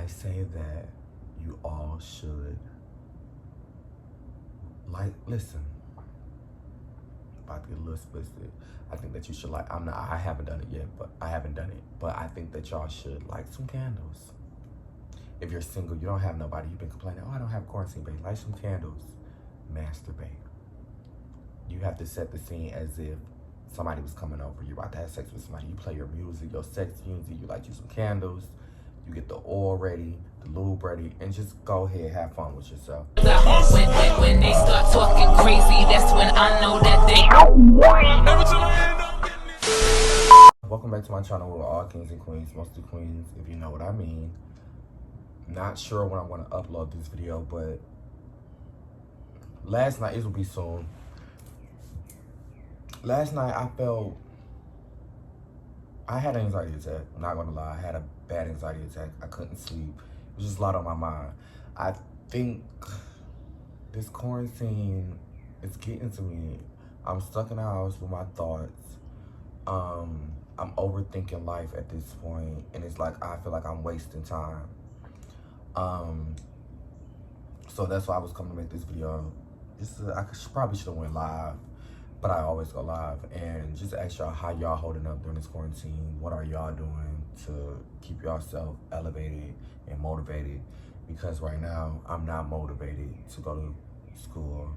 I say that you all should, listen, about to get a little explicit. I think that you should I haven't done it yet, but I think that y'all should light some candles. If you're single, you don't have nobody, you've been complaining, oh, I don't have quarantine, babe. Light some candles, masturbate. You have to set the scene as if somebody was coming over. You're about to have sex with somebody. You play your music, your sex music. You light you some candles. You get the oil ready, the lube ready, and just go ahead, have fun with yourself. When they start talking crazy, that's when I know that they. Welcome back to my channel where we're all kings and queens, mostly queens, if you know what I mean. Not sure when I'm going to upload this video, but last night, it will be soon. Last night, I had an anxiety attack. I'm not gonna lie, I had a bad anxiety attack. I couldn't sleep. It was just a lot on my mind. I think this quarantine is getting to me. I'm stuck in the house with my thoughts. I'm overthinking life at this point, and it's like I feel like I'm wasting time. So that's why I was coming to make this video. Probably should have went live, but I always go live and just ask y'all how y'all holding up during this quarantine. What are y'all doing to keep yourself elevated and motivated? Because right now, I'm not motivated to go to school.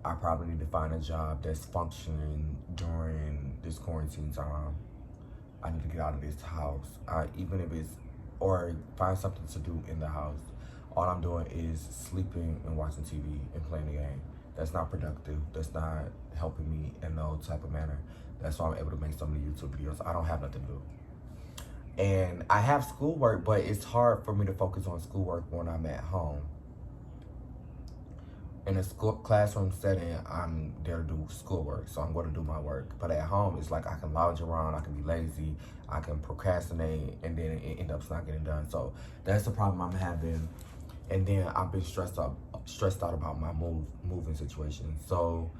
I probably need to find a job that's functioning during this quarantine time. I need to get out of this house, or find something to do in the house. All I'm doing is sleeping and watching TV and playing the game. That's not productive. That's not helping me in no type of manner. That's why I'm able to make so many YouTube videos. I don't have nothing to do. And I have schoolwork, but it's hard for me to focus on schoolwork when I'm at home. In a classroom setting, I'm there to do schoolwork, so I'm going to do my work. But at home, it's like I can lounge around, I can be lazy, I can procrastinate, and then it ends up not getting done. So that's the problem I'm having. And then I've been stressed out about my moving situation. So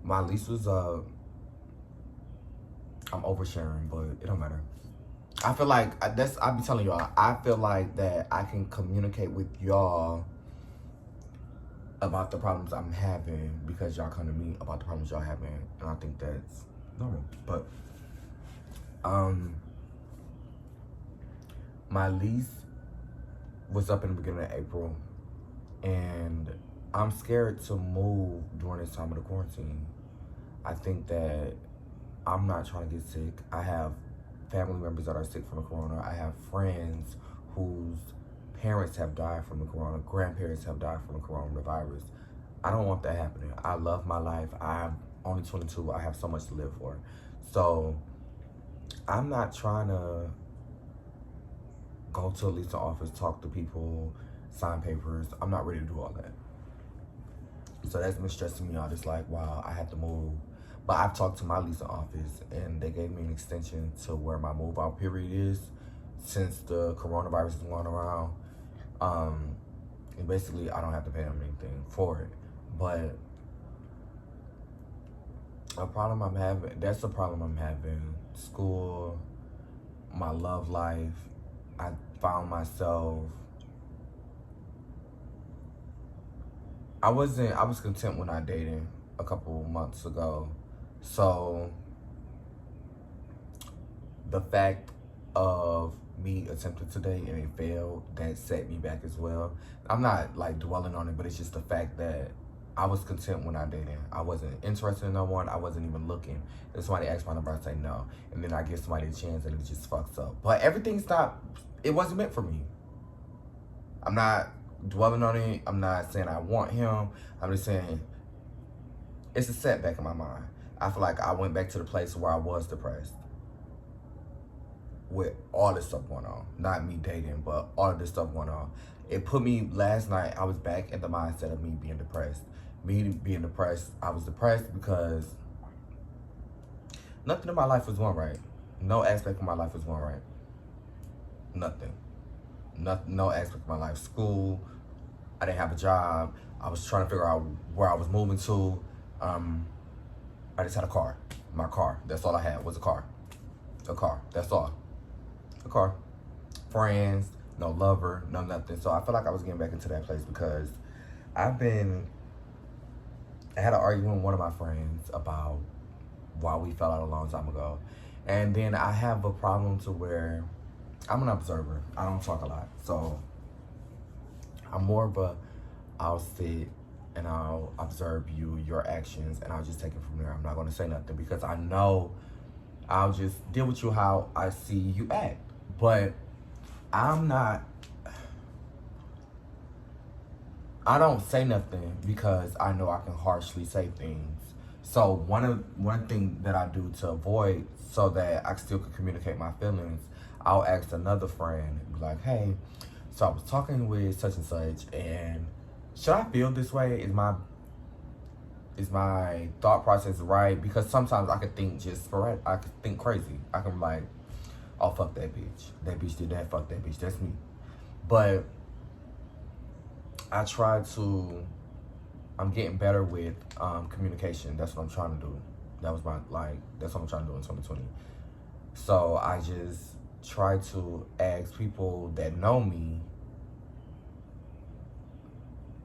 my lease was up. I'm oversharing, but it don't matter. I feel like I be telling y'all, I feel like that I can communicate with y'all about the problems I'm having because y'all come to me about the problems y'all having, and I think that's normal. But my lease was up in the beginning of April, and I'm scared to move during this time of the quarantine. I think that I'm not trying to get sick. I have family members that are sick from the corona. I have friends whose parents have died from the corona, grandparents have died from the coronavirus. I don't want that happening. I love my life. I'm only 22. I have so much to live for. So I'm not trying to go to a leasing office, talk to people, sign papers. I'm not ready to do all that. So that's been stressing me out. It's like, wow, I have to move. But I've talked to my leasing office, and they gave me an extension to where my move out period is since the coronavirus is going around. And basically, I don't have to pay them anything for it. But that's the problem I'm having. School, my love life. I found myself, I was content when I dated a couple months ago. So the fact of me attempting to date and it failed, that set me back as well. I'm not like dwelling on it, but it's just the fact that I was content when I dated. I wasn't interested in no one. I wasn't even looking. If somebody asked my number, I say no. And then I give somebody a chance and it just fucks up. But it wasn't meant for me. I'm not dwelling on it. I'm not saying I want him. I'm just saying it's a setback in my mind. I feel like I went back to the place where I was depressed with all this stuff going on. Not me dating, but all of this stuff going on. It put me, last night, I was back in the mindset of me being depressed. I was depressed because nothing in my life was going right. No aspect of my life was going right. Nothing. No aspect of my life. School, I didn't have a job. I was trying to figure out where I was moving to. I just had a car. My car. That's all I had was a car. That's all. A car. friends, no lover, no nothing. So I feel like I was getting back into that place because I've been, I had an argument with one of my friends about why we fell out a long time ago. And then I have a problem to where I'm an observer. I don't talk a lot. So I'm more of a, I'll sit and I'll observe you, your actions, and I'll just take it from there. I'm not going to say nothing because I know I'll just deal with you how I see you act. But I'm not, I don't say nothing because I know I can harshly say things. So one thing that I do to avoid so that I still can communicate my feelings, I'll ask another friend, be like, hey, so I was talking with such and such, and should I feel this way? Is my thought process right? Because sometimes I could think just sporadic. I could think crazy. I can be like, oh, fuck that bitch. That bitch did that. Fuck that bitch. That's me. But I try to. I'm getting better with communication. That's what I'm trying to do. That was my That's what I'm trying to do in 2020. So I just try to ask people that know me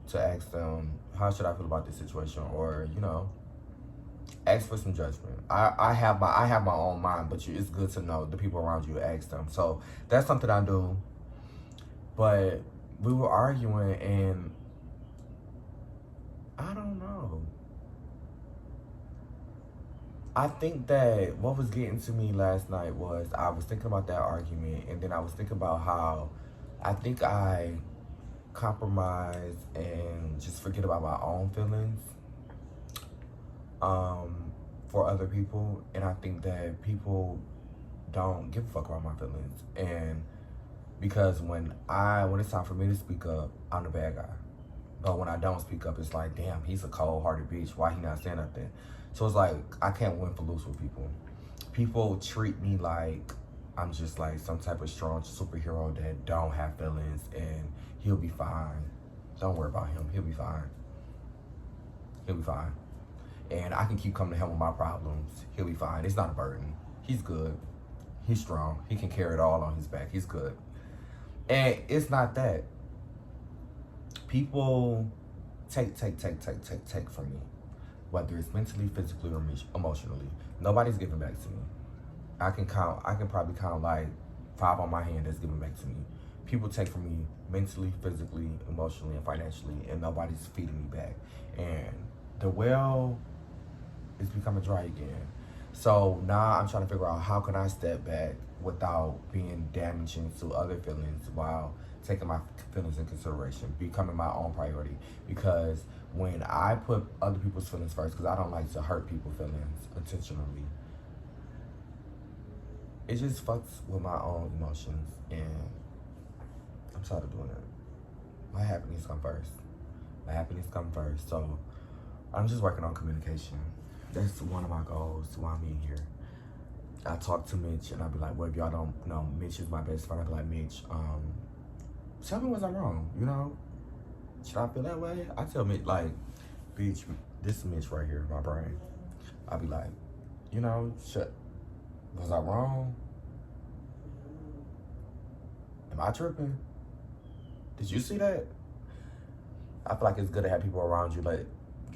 to ask them, how should I feel about this situation, or ask for some judgment. I have my own mind, but it's good to know the people around you, ask them. So that's something I do. But we were arguing, and I don't know. I think that what was getting to me last night was I was thinking about that argument, and then I was thinking about how I think I compromise and just forget about my own feelings for other people. And I think that people don't give a fuck about my feelings. And because when it's time for me to speak up, I'm the bad guy. But when I don't speak up, it's like, damn, he's a cold-hearted bitch. Why he not saying nothing? So it's like, I can't win for lose with people. People treat me like I'm just like some type of strong superhero that don't have feelings and he'll be fine. Don't worry about him. He'll be fine. He'll be fine. And I can keep coming to him with my problems. He'll be fine. It's not a burden. He's good. He's strong. He can carry it all on his back. He's good. And it's not that. People take from me, whether it's mentally, physically, or emotionally. Nobody's giving back to me. I can probably count like 5 on my hand that's giving back to me. People take from me mentally, physically, emotionally, and financially, and nobody's feeding me back. And the well is becoming dry again. So now I'm trying to figure out how can I step back without being damaging to other feelings while taking my feelings in consideration, becoming my own priority. Because when I put other people's feelings first, because I don't like to hurt people's feelings intentionally, it just fucks with my own emotions, and I'm tired of doing it. My happiness come first. My happiness come first. So I'm just working on communication. That's one of my goals while I'm in here. I talk to Mitch, and I'll be like, well, if y'all don't know, Mitch is my best friend. I'll be like, Mitch, tell me was I wrong, Should I feel that way? I tell Mitch, like, bitch, this is Mitch right here, my brain. I'll be like, was I wrong? Am I tripping? Did you see that? I feel like it's good to have people around you, like,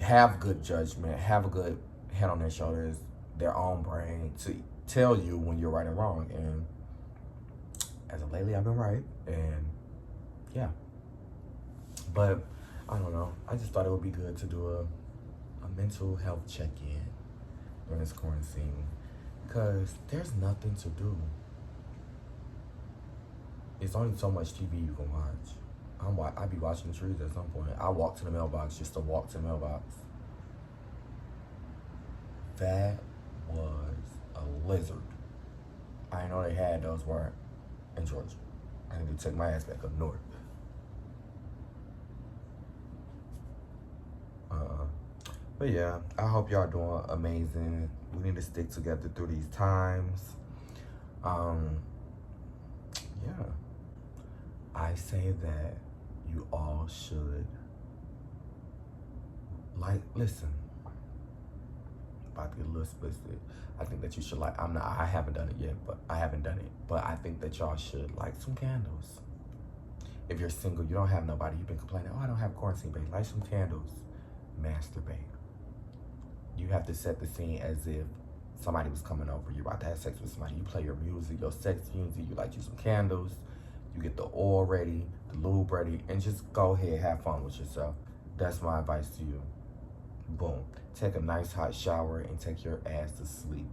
have good judgment, have a good head on their shoulders, their own brain to tell you when you're right and wrong. And as of lately, I've been right, and yeah. But I don't know. I just thought it would be good to do a mental health check-in during this quarantine, because there's nothing to do. It's only so much TV you can watch. I be watching the trees at some point. I walk to the mailbox just to walk to the mailbox. That was a lizard. I didn't know they had those where in Georgia. I need to take my ass back up north. But yeah, I hope y'all doing amazing. We need to stick together through these times. Yeah. I say that you all should, listen, about to get a little explicit. I think that you should like, I haven't done it yet, but I think that y'all should light some candles. If you're single, you don't have nobody, you've been complaining, oh, I don't have quarantine, babe. Light some candles, masturbate. You have to set the scene as if somebody was coming over, you're about to have sex with somebody. You play your music, your sex music, you light you some candles, you get the oil ready, the lube ready, and just go ahead, have fun with yourself. That's my advice to you. Boom. Take a nice hot shower and take your ass to sleep.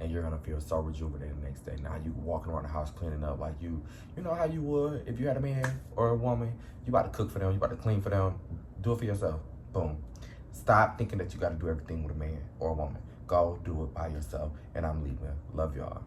And you're gonna feel so rejuvenated the next day. Now you walking around the house cleaning up like you know how you would if you had a man or a woman. You about to cook for them, you about to clean for them. Do it for yourself. Boom. Stop thinking that you gotta do everything with a man or a woman. Go do it by yourself. And I'm leaving. Love y'all.